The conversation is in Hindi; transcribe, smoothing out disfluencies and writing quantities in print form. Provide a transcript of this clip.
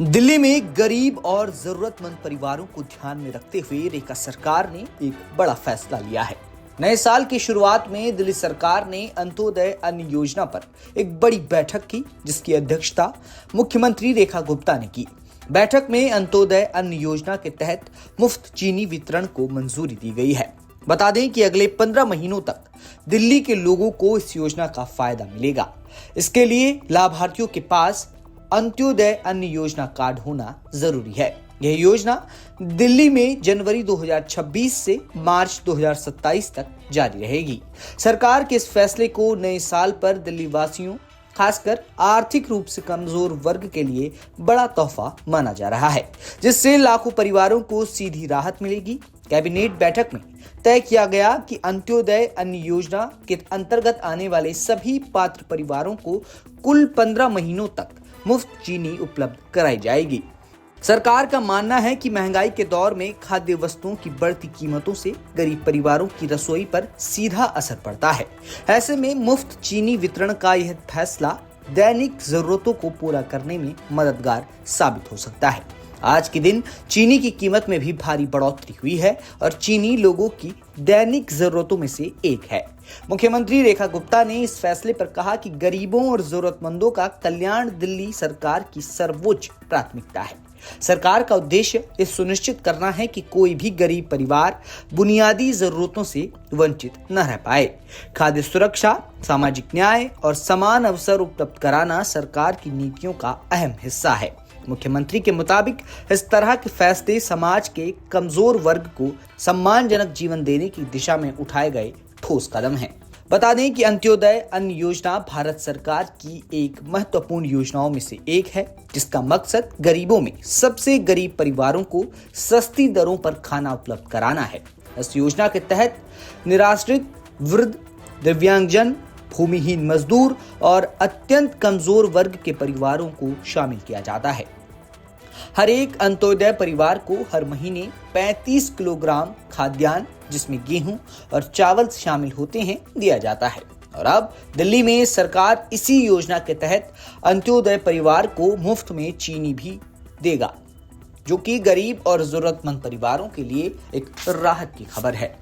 दिल्ली में गरीब और जरूरतमंद परिवारों को ध्यान में रखते हुए रेखा सरकार ने एक बड़ा फैसला लिया है। नए साल की शुरुआत में दिल्ली सरकार ने अंत्योदय अन्न योजना पर एक बड़ी बैठक की, जिसकी अध्यक्षता मुख्यमंत्री रेखा गुप्ता ने की। बैठक में अंत्योदय अन्न योजना के तहत मुफ्त चीनी वितरण को मंजूरी दी गई है। बता दें कि अगले 15 महीनों तक दिल्ली के लोगों को इस योजना का फायदा मिलेगा। इसके लिए लाभार्थियों के पास अंत्योदय अन्न योजना कार्ड होना जरूरी है। यह योजना दिल्ली में जनवरी 2026 से मार्च 2027 तक जारी रहेगी। सरकार के इस फैसले को नए साल पर दिल्ली वासियों, खासकर आर्थिक रूप से कमजोर वर्ग के लिए बड़ा तोहफा माना जा रहा है, जिससे लाखों परिवारों को सीधी राहत मिलेगी। कैबिनेट बैठक में तय किया गया कि अंत्योदय अन्न योजना के अंतर्गत आने वाले सभी पात्र परिवारों को कुल 15 महीनों तक मुफ्त चीनी उपलब्ध कराई जाएगी। सरकार का मानना है कि महंगाई के दौर में खाद्य वस्तुओं की बढ़ती कीमतों से गरीब परिवारों की रसोई पर सीधा असर पड़ता है। ऐसे में मुफ्त चीनी वितरण का यह फैसला दैनिक जरूरतों को पूरा करने में मददगार साबित हो सकता है। आज के दिन चीनी की कीमत में भी भारी बढ़ोतरी हुई है और चीनी लोगों की दैनिक जरूरतों में से एक है। मुख्यमंत्री रेखा गुप्ता ने इस फैसले पर कहा कि गरीबों और जरूरतमंदों का कल्याण दिल्ली सरकार की सर्वोच्च प्राथमिकता है। सरकार का उद्देश्य ये सुनिश्चित करना है कि कोई भी गरीब परिवार बुनियादी जरूरतों से वंचित न रह पाए। खाद्य सुरक्षा, सामाजिक न्याय और समान अवसर उपलब्ध कराना सरकार की नीतियों का अहम हिस्सा है। मुख्यमंत्री के मुताबिक इस तरह के फैसले समाज के कमजोर वर्ग को सम्मानजनक जीवन देने की दिशा में उठाए गए ठोस कदम हैं। बता दें कि अंत्योदय अन्न योजना भारत सरकार की एक महत्वपूर्ण योजनाओं में से एक है, जिसका मकसद गरीबों में सबसे गरीब परिवारों को सस्ती दरों पर खाना उपलब्ध कराना है। इस योजना के तहत निराश्रित, वृद्ध, दिव्यांगजन, भूमिहीन मजदूर और अत्यंत कमजोर वर्ग के परिवारों को शामिल किया जाता है। हर एक अंत्योदय परिवार को हर महीने 35 किलोग्राम खाद्यान्न, जिसमें गेहूं और चावल शामिल होते हैं, दिया जाता है। और अब दिल्ली में सरकार इसी योजना के तहत अंत्योदय परिवार को मुफ्त में चीनी भी देगा, जो कि गरीब और जरूरतमंद परिवारों के लिए एक राहत की खबर है।